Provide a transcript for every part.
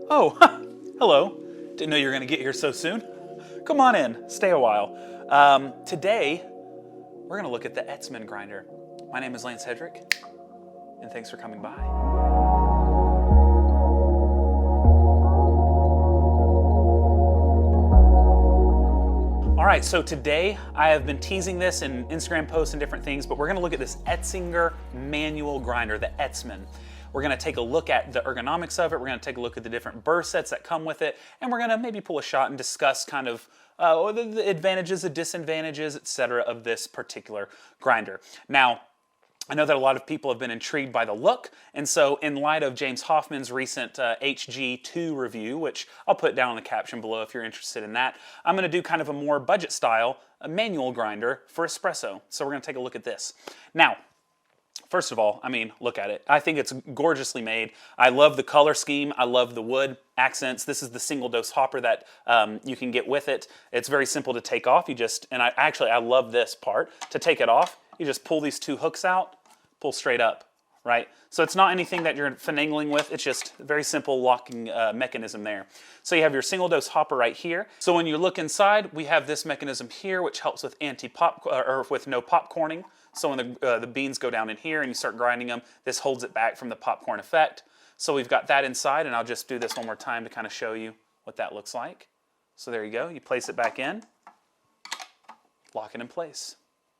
Oh, hello. Didn't know you were going to get here so soon. Come on in, stay a while. Today, we're going to look at the Etzman grinder. My name is Lance Hedrick, and thanks for coming by. All right, so today I have been teasing this in Instagram posts and different things, but we're going to look at this Etzinger manual grinder, the Etzman. We're going to take a look at the ergonomics of it. We're going to take a look at the different burr sets that come with it, and we're going to maybe pull a shot and discuss kind of the advantages, the disadvantages, etc. of this particular grinder. Now, I know that a lot of people have been intrigued by the look, and so in light of James Hoffman's recent HG2 review, which I'll put down in the caption below if you're interested in that, I'm going to do kind of a more budget style, a manual grinder for espresso. So we're going to take a look at this. Now, first of all, I mean, look at it. I think it's gorgeously made. I love the color scheme. I love the wood accents. This is the single dose hopper that you can get with it. It's very simple to take off. I love this part. To take it off, you just pull these two hooks out, pull straight up, right? So it's not anything that you're finagling with. It's just a very simple locking mechanism there. So you have your single dose hopper right here. So when you look inside, we have this mechanism here, which helps with with no popcorning. So when the beans go down in here and you start grinding them, this holds it back from the popcorn effect. So we've got that inside, and I'll just do this one more time to kind of show you what that looks like. So there you go. You place it back in, lock it in place.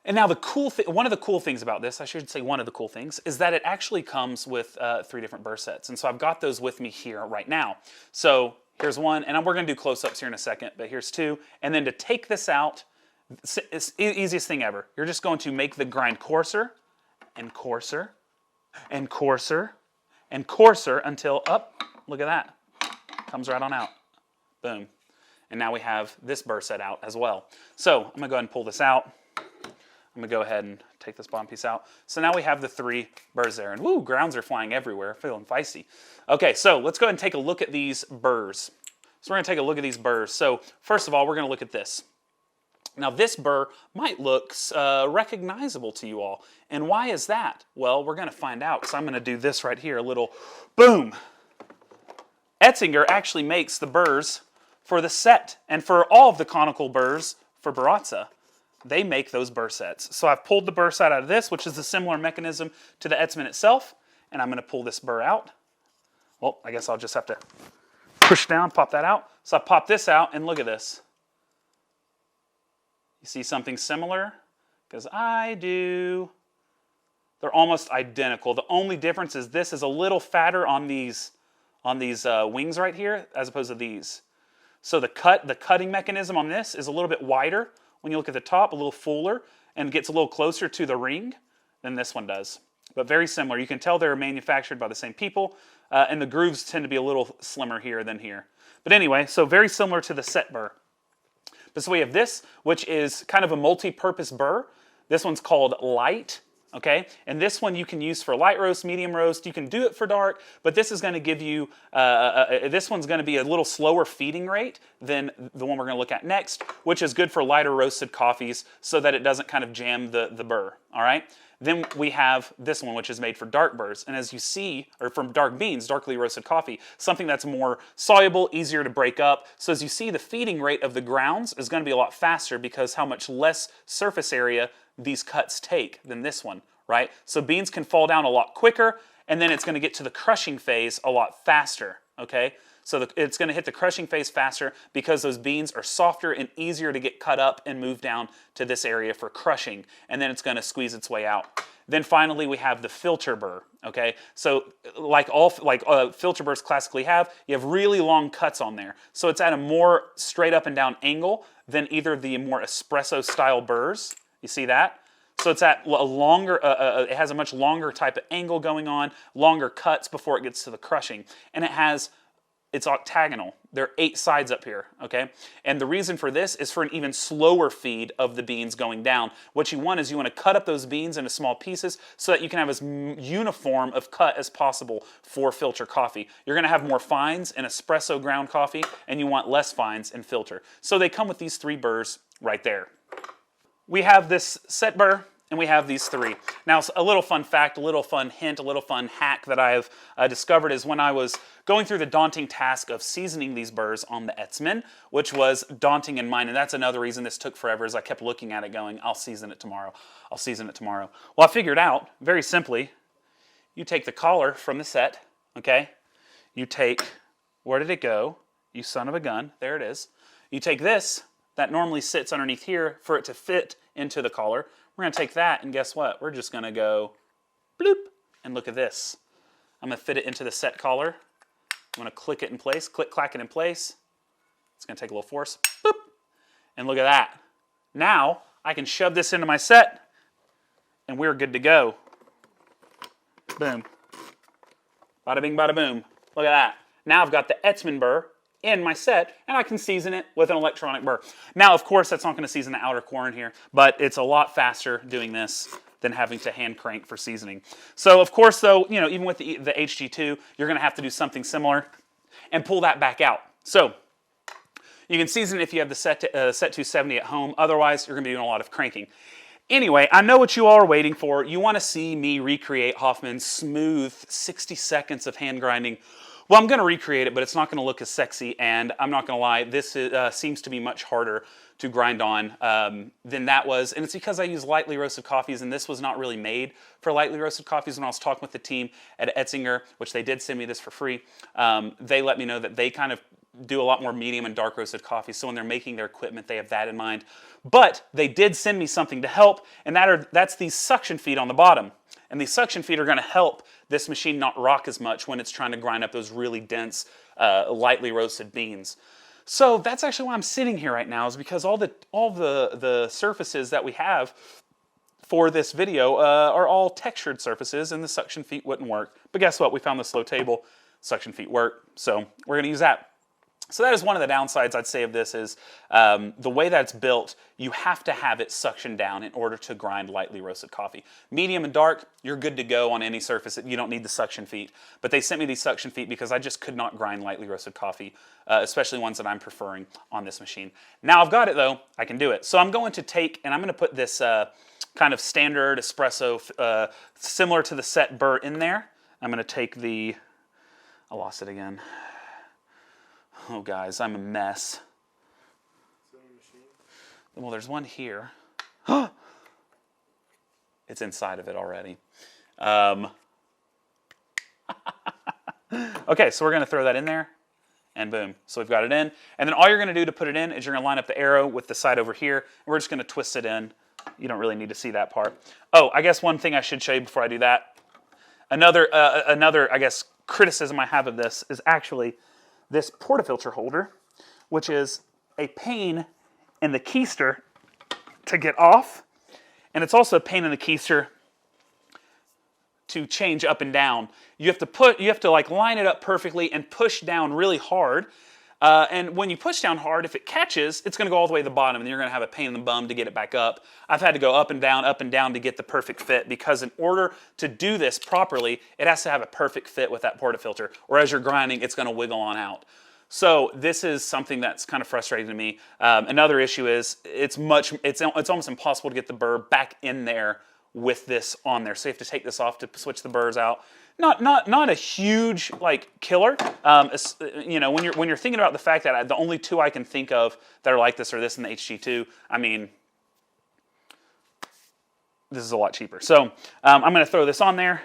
And now one of the cool things about this, I should say one of the cool things, is that it actually comes with 3 different burr sets. And so I've got those with me here right now. So here's one, and we're going to do close-ups here in a second, but here's 2. And then to take this out, it's the easiest thing ever. You're just going to make the grind coarser and coarser and coarser and coarser until, look at that, comes right on out. Boom. And now we have this burr set out as well. So I'm going to go ahead and pull this out. I'm going to go ahead and take this bottom piece out. So now we have the 3 burrs there. And woo, grounds are flying everywhere, feeling feisty. Okay, so let's go ahead and take a look at these burrs. So we're going to take a look at these burrs. So first of all, we're going to look at this. Now this burr might look recognizable to you all. And why is that? Well, we're going to find out, because I'm going to do this right here, a little boom. Etzinger actually makes the burrs for the set and for all of the conical burrs for Baratza. They make those burr sets. So I've pulled the burr set out of this, which is a similar mechanism to the Etzman itself, and I'm going to pull this burr out. Well, I guess I'll just have to push down, pop that out. So I pop this out, and look at this. You see something similar? Because I do. They're almost identical. The only difference is this is a little fatter on these wings right here as opposed to these. So the cutting mechanism on this is a little bit wider. When you look at the top, a little fuller and gets a little closer to the ring than this one does. But very similar. You can tell they're manufactured by the same people, and the grooves tend to be a little slimmer here than here. But anyway, so very similar to the set burr. But so we have this, which is kind of a multi-purpose burr. This one's called light, okay? And this one you can use for light roast, medium roast. You can do it for dark, but this is going to give you, this one's going to be a little slower feeding rate than the one we're going to look at next, which is good for lighter roasted coffees so that it doesn't kind of jam the burr, all right? Then we have this one, which is made for dark burrs. And as you see, or from dark beans, darkly roasted coffee, something that's more soluble, easier to break up. So as you see, the feeding rate of the grounds is going to be a lot faster because how much less surface area these cuts take than this one, right? So beans can fall down a lot quicker, and then it's going to get to the crushing phase a lot faster, okay? So it's going to hit the crushing phase faster because those beans are softer and easier to get cut up and move down to this area for crushing. And then it's going to squeeze its way out. Then finally we have the filter burr, okay? So like filter burrs classically have, you have really long cuts on there. So it's at a more straight up and down angle than either the more espresso style burrs. You see that? So it's at a longer, it has a much longer type of angle going on, longer cuts before it gets to the crushing. And it's octagonal. There are 8 sides up here, okay? And the reason for this is for an even slower feed of the beans going down. What you want is you want to cut up those beans into small pieces so that you can have as uniform of cut as possible for filter coffee. You're going to have more fines in espresso ground coffee, and you want less fines in filter. So they come with these 3 burrs right there. We have this set burr, and we have these three. Now, a little fun fact, a little fun hint, a little fun hack that I have discovered is when I was going through the daunting task of seasoning these burrs on the Etzman, which was daunting in mind, and that's another reason this took forever, is I kept looking at it going, I'll season it tomorrow, I'll season it tomorrow. Well, I figured out, very simply, you take the collar from the set, okay? You take, where did it go? You son of a gun, there it is. You take this, that normally sits underneath here for it to fit into the collar. We're going to take that, and guess what? We're just going to go bloop, and look at this. I'm going to fit it into the set collar. I'm going to click it in place, click, clack it in place. It's going to take a little force, boop, and look at that. Now, I can shove this into my set, and we're good to go. Boom. Bada bing, bada boom. Look at that. Now I've got the Etzman burr in my set, and I can season it with an electronic burr. Now, of course, that's not going to season the outer core in here, but it's a lot faster doing this than having to hand crank for seasoning. So, of course, though, you know, even with the HG2, you're going to have to do something similar and pull that back out. So, you can season it if you have the set 270 at home. Otherwise, you're going to be doing a lot of cranking. Anyway, I know what you all are waiting for. You want to see me recreate Hoffman's smooth 60 seconds of hand grinding. Well, I'm going to recreate it, but it's not going to look as sexy, and I'm not going to lie, this seems to be much harder to grind on than that was, and it's because I use lightly roasted coffees, and this was not really made for lightly roasted coffees. When I was talking with the team at Etzinger, which they did send me this for free, they let me know that they kind of do a lot more medium and dark roasted coffees, so when they're making their equipment, they have that in mind. But they did send me something to help, and that's these suction feet on the bottom. And these suction feet are going to help this machine not rock as much when it's trying to grind up those really dense, lightly roasted beans. So that's actually why I'm sitting here right now, is because all the surfaces that we have for this video are all textured surfaces, and the suction feet wouldn't work. But guess what? We found this low table. Suction feet work, so we're going to use that. So that is one of the downsides, I'd say, of this is the way that it's built, you have to have it suction down in order to grind lightly roasted coffee. Medium and dark, you're good to go on any surface. You don't need the suction feet. But they sent me these suction feet because I just could not grind lightly roasted coffee, especially ones that I'm preferring on this machine. Now I've got it, though. I can do it. So I'm going to take, and I'm going to put this kind of standard espresso, similar to the set burr in there. I'm going to take the, I lost it again. Oh, guys, I'm a mess. Well, there's one here. It's inside of it already. Okay, so we're going to throw that in there, and boom. So we've got it in. And then all you're going to do to put it in is you're going to line up the arrow with the side over here, and we're just going to twist it in. You don't really need to see that part. Oh, I guess one thing I should show you before I do that. Another, I guess, criticism I have of this is actually this portafilter holder, which is a pain in the keister to get off, and it's also a pain in the keister to change up and down. You have to like line it up perfectly and push down really hard. And when you push down hard, if it catches, it's going to go all the way to the bottom, and you're going to have a pain in the bum to get it back up. I've had to go up and down to get the perfect fit, because in order to do this properly, it has to have a perfect fit with that portafilter, or as you're grinding, it's going to wiggle on out. So this is something that's kind of frustrating to me. Another issue is it's almost impossible to get the burr back in there with this on there. So you have to take this off to switch the burrs out. Not a huge like killer. You know, when you're thinking about the fact that the only two I can think of that are like this are this and the HG2. I mean, this is a lot cheaper. So I'm going to throw this on there.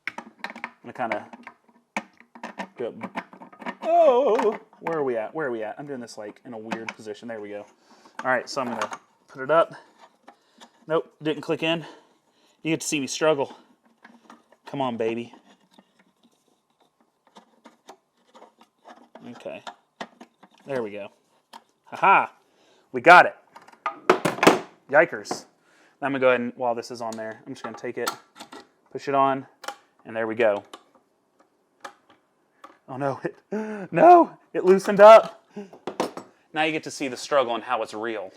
I'm going to kind of go. Oh, where are we at? Where are we at? I'm doing this like in a weird position. There we go. All right, so I'm going to put it up. Nope, didn't click in. You get to see me struggle. Come on, baby. Okay. There we go. Haha. We got it. Yikers. Now I'm going to go ahead and, while this is on there, I'm just going to take it, push it on, and there we go. Oh, no. No! It loosened up. Now you get to see the struggle and how it's real.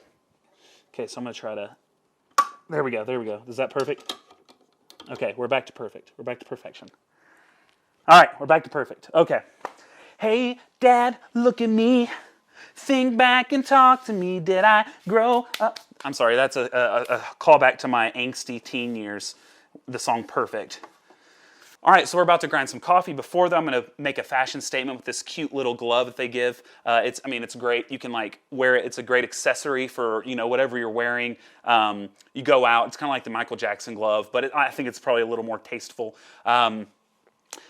Okay, so I'm going to try to... There we go. There we go. Is that perfect? Okay, we're back to perfect. We're back to perfection. All right, we're back to perfect. Okay. Hey, Dad, look at me. Think back and talk to me, did I grow up? I'm sorry, that's a callback to my angsty teen years, the song Perfect. All right, so we're about to grind some coffee. Before that, I'm going to make a fashion statement with this cute little glove that they give. It's great. You can like wear it. It's a great accessory for whatever you're wearing. You go out. It's kind of like the Michael Jackson glove, but I think it's probably a little more tasteful.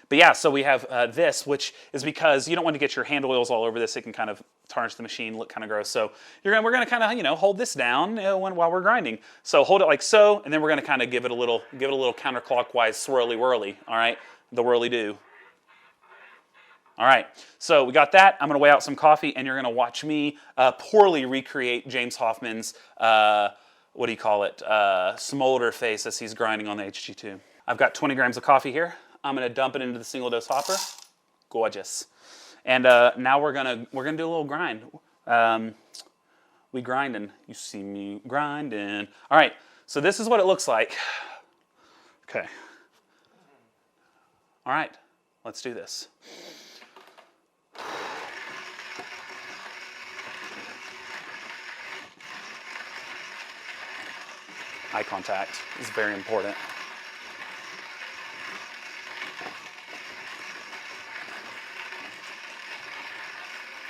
But yeah, so we have this, which is because you don't want to get your hand oils all over this. It can kind of tarnish the machine, look kind of gross. So we're going to kind of hold this down while we're grinding. So hold it like so, and then we're going to kind of give it a little counterclockwise swirly whirly. All right, the whirly do. All right, so we got that. I'm going to weigh out some coffee, and you're going to watch me poorly recreate James Hoffman's smolder face as he's grinding on the HG2. I've got 20 grams of coffee here. I'm going to dump it into the single dose hopper. Gorgeous. And now we're gonna do a little grind. We grinding. You see me grinding. All right. So this is what it looks like. Okay. All right. Let's do this. Eye contact is very important.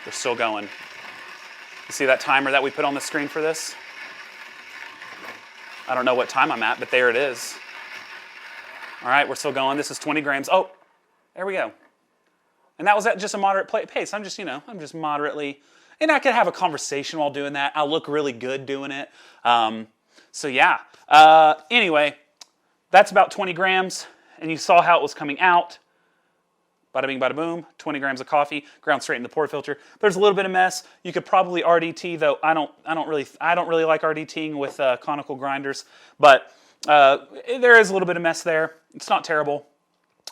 They're still going. You see that timer that we put on the screen for this? I don't know what time I'm at, but there it is. All right, we're still going. This is 20 grams. Oh, there we go. And that was at just a moderate pace. I'm just moderately, and I could have a conversation while doing that. I'll look really good doing it. So yeah. Anyway, that's about 20 grams, and you saw how it was coming out. Bada bing, bada boom, 20 grams of coffee, ground straight in the portafilter. There's a little bit of mess. You could probably RDT, though I don't really like RDTing with conical grinders, but there is a little bit of mess there. It's not terrible.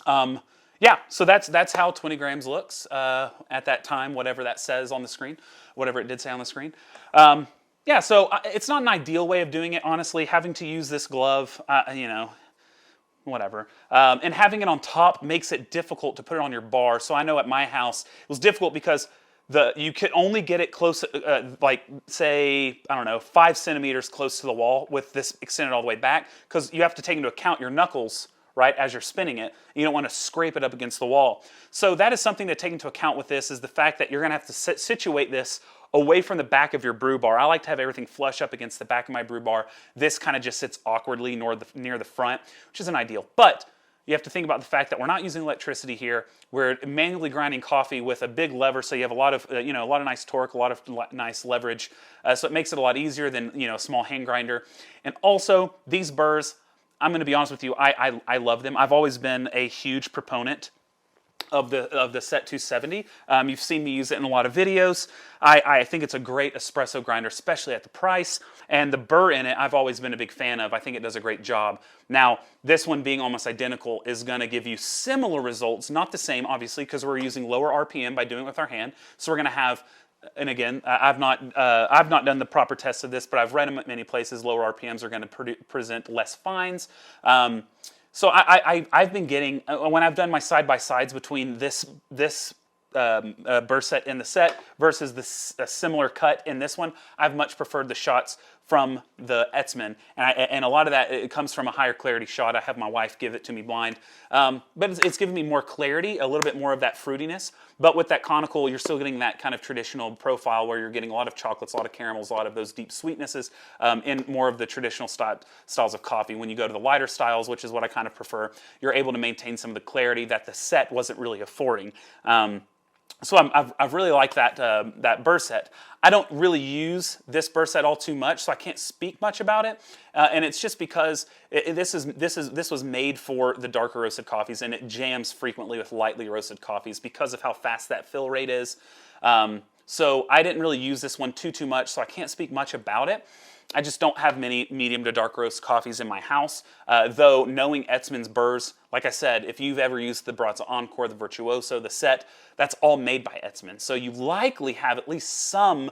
Yeah, so that's how 20 grams looks at that time, whatever that says on the screen, whatever it did say on the screen. Yeah, so it's not an ideal way of doing it, honestly. Having to use this glove, whatever. And having it on top makes it difficult to put it on your bar. So I know at my house it was difficult because you could only get it close, like say, 5 centimeters close to the wall with this extended all the way back, because you have to take into account your knuckles, right, as you're spinning it. You don't want to scrape it up against the wall. So that is something to take into account with this, is the fact that you're going to have to situate this away from the back of your brew bar. I like to have everything flush up against the back of my brew bar. This kind of just sits awkwardly near the front, which isn't ideal. But you have to think about the fact that we're not using electricity here. We're manually grinding coffee with a big lever, so you have a lot of nice torque, a lot of nice leverage. So it makes it a lot easier than a small hand grinder. And also these burrs, I'm going to be honest with you, I love them. I've always been a huge proponent of the Set 270. You've seen me use it in a lot of videos. I think it's a great espresso grinder, especially at the price. And the burr in it, I've always been a big fan of. I think it does a great job. Now, this one being almost identical is going to give you similar results, not the same, obviously, because we're using lower RPM by doing it with our hand. So we're going to have, and again, I've not done the proper test of this, but I've read them at many places. Lower RPMs are going to present less fines. So I've been getting, when I've done my side-by-sides between this burr set in the set versus a similar cut in this one, I've much preferred the shots from the Etzman. And a lot of that, it comes from a higher clarity shot. I have my wife give it to me blind. But it's giving me more clarity, a little bit more of that fruitiness. But with that conical, you're still getting that kind of traditional profile where you're getting a lot of chocolates, a lot of caramels, a lot of those deep sweetnesses in more of the traditional styles of coffee. When you go to the lighter styles, which is what I kind of prefer, you're able to maintain some of the clarity that the set wasn't really affording. So I've really liked that burr set. I don't really use this burr set all too much, so I can't speak much about it. And it's just because this was made for the darker roasted coffees, and it jams frequently with lightly roasted coffees because of how fast that fill rate is. So I didn't really use this one too much, so I can't speak much about it. I just don't have many medium to dark roast coffees in my house, though knowing Etzman's burrs, like I said, if you've ever used the Baratza Encore, the Virtuoso, the set, that's all made by Etzman. So you likely have at least some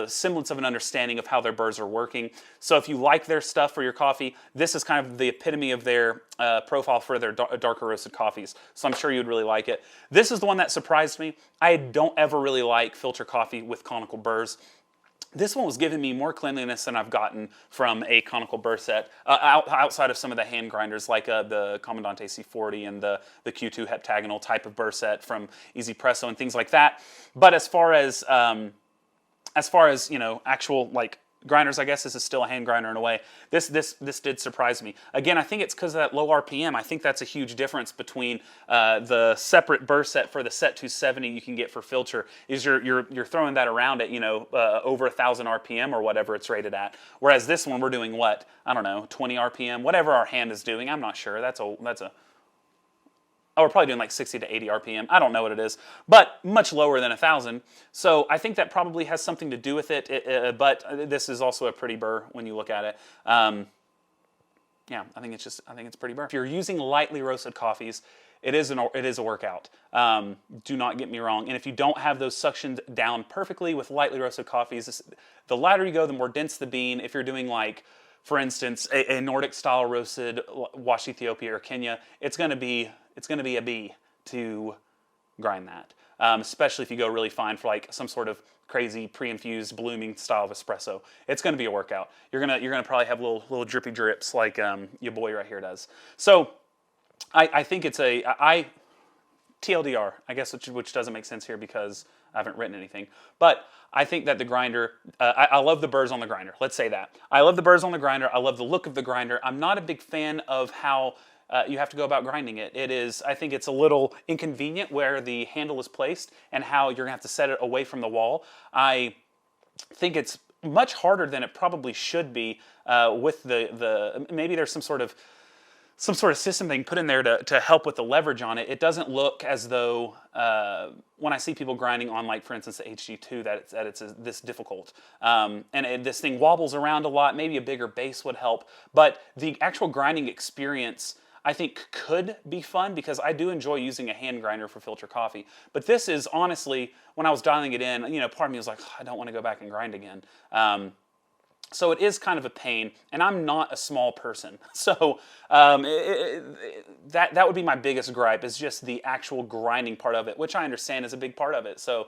semblance of an understanding of how their burrs are working. So if you like their stuff for your coffee, this is kind of the epitome of their profile for their darker roasted coffees. So I'm sure you'd really like it. This is the one that surprised me. I don't ever really like filter coffee with conical burrs. This one was giving me more cleanliness than I've gotten from a conical burr set outside of some of the hand grinders like the Commandante C40 and the Q2 heptagonal type of burr set from Easy Presso and things like that. But as far as you know, actual like grinders, I guess this is still a hand grinder in a way. This did surprise me. Again, I think it's because of that low RPM. I think that's a huge difference between the separate burr set for the set 270 you can get for filter. Is you're throwing that around at, you know, over 1,000 RPM or whatever it's rated at. Whereas this one we're doing what? I don't know, 20 RPM, whatever our hand is doing. I'm not sure. Oh, we're probably doing like 60 to 80 RPM. I don't know what it is, but much lower than 1,000. So I think that probably has something to do with it. But this is also a pretty burr when you look at it. Yeah, I think it's pretty burr. If you're using lightly roasted coffees, it is a workout. Do not get me wrong. And if you don't have those suctioned down perfectly with lightly roasted coffees, the lighter you go, the more dense the bean. If you're doing like, for instance, a Nordic style roasted washed Ethiopia or Kenya, it's going to be a bee to grind that, especially if you go really fine for like some sort of crazy pre-infused blooming style of espresso. It's going to be a workout. You're gonna probably have little drippy drips like your boy right here does. So I think it's TLDR, I guess, which doesn't make sense here because I haven't written anything. But I think that the grinder, I love the burrs on the grinder. Let's say that. I love the burrs on the grinder. I love the look of the grinder. I'm not a big fan of how you have to go about grinding it. I think it's a little inconvenient where the handle is placed and how you're gonna have to set it away from the wall. I think it's much harder than it probably should be with maybe there's some sort of system they can put in there to help with the leverage on it. It doesn't look as though when I see people grinding on, like, for instance, the HG2, that it's this difficult. This thing wobbles around a lot. Maybe a bigger base would help. But the actual grinding experience, I think, could be fun because I do enjoy using a hand grinder for filter coffee. But this is honestly, when I was dialing it in, you know, part of me was like, oh, I don't want to go back and grind again. So it is kind of a pain, and I'm not a small person. So that would be my biggest gripe, is just the actual grinding part of it, which I understand is a big part of it. So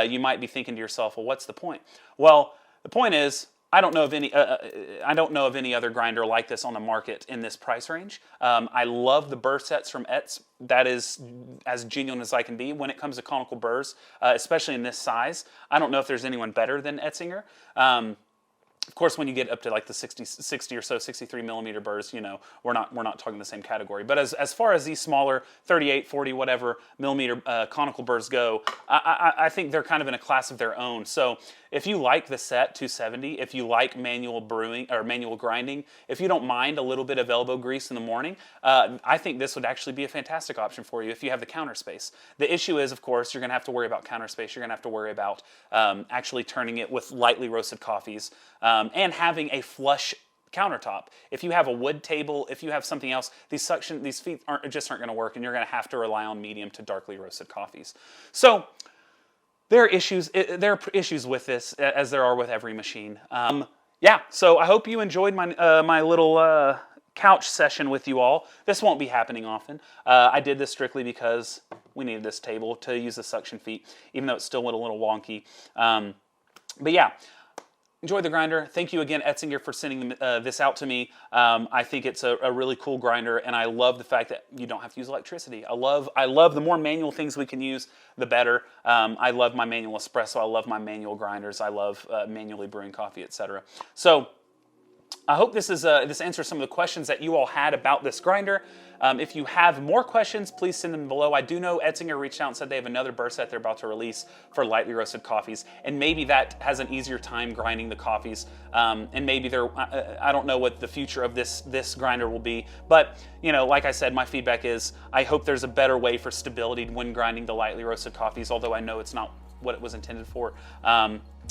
you might be thinking to yourself, well, what's the point? Well, the point is, I don't know of any other grinder like this on the market in this price range. I love the burr sets from Etz. That is as genuine as I can be when it comes to conical burrs, especially in this size. I don't know if there's anyone better than Etzinger. Of course, when you get up to like the 60 or so, 63 millimeter burrs, you know, we're not talking the same category. But as far as these smaller 38, 40, whatever millimeter conical burrs go, I think they're kind of in a class of their own. So if you like the set 270, if you like manual brewing or manual grinding, if you don't mind a little bit of elbow grease in the morning, I think this would actually be a fantastic option for you if you have the counter space. The issue is, of course, you're going to have to worry about counter space. You're going to have to worry about actually turning it with lightly roasted coffees. And having a flush countertop. If you have a wood table, if you have something else, these feet aren't going to work, and you're going to have to rely on medium to darkly roasted coffees. So there are issues with this, as there are with every machine. Yeah, so I hope you enjoyed my little couch session with you all. This won't be happening often. I did this strictly because we needed this table to use the suction feet, even though it still went a little wonky. But yeah. Enjoy the grinder. Thank you again, Etzinger, for sending this out to me. I think it's a really cool grinder, and I love the fact that you don't have to use electricity. I love the more manual things we can use, the better. I love my manual espresso. I love my manual grinders. I love manually brewing coffee, etc. So I hope this answers some of the questions that you all had about this grinder. If you have more questions, please send them below. I do know Etzinger reached out and said they have another burr set they're about to release for lightly roasted coffees, and maybe that has an easier time grinding the coffees. And maybe I don't know what the future of this grinder will be, but you know, like I said, my feedback is I hope there's a better way for stability when grinding the lightly roasted coffees, although I know it's not what it was intended for.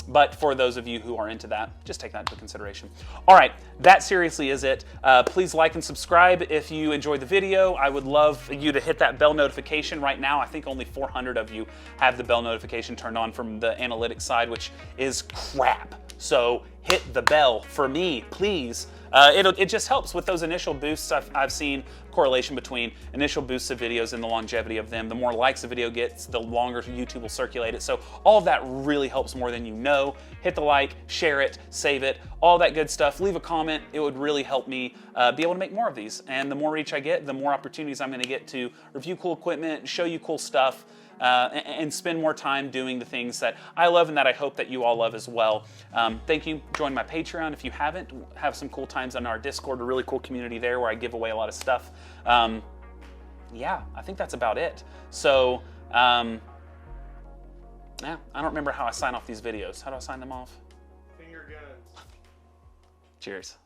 But for those of you who are into that, just take that into consideration. All right, that seriously is it. Please like and subscribe if you enjoyed the video. I would love you to hit that bell notification right now. I think only 400 of you have the bell notification turned on from the analytics side, which is crap. So hit the bell for me, please. It just helps with those initial boosts. I've seen correlation between initial boosts of videos and the longevity of them. The more likes a video gets, the longer YouTube will circulate it. So all of that really helps more than you know. Hit the like, share it, save it, all that good stuff. Leave a comment. It would really help me be able to make more of these. And the more reach I get, the more opportunities I'm going to get to review cool equipment, show you cool stuff, and spend more time doing the things that I love and that I hope that you all love as well. Thank you. Join my Patreon if you haven't. Have some cool times on our Discord, a really cool community there where I give away a lot of stuff. Yeah, I think that's about it. So, yeah, I don't remember how I sign off these videos. How do I sign them off? Finger guns. Cheers.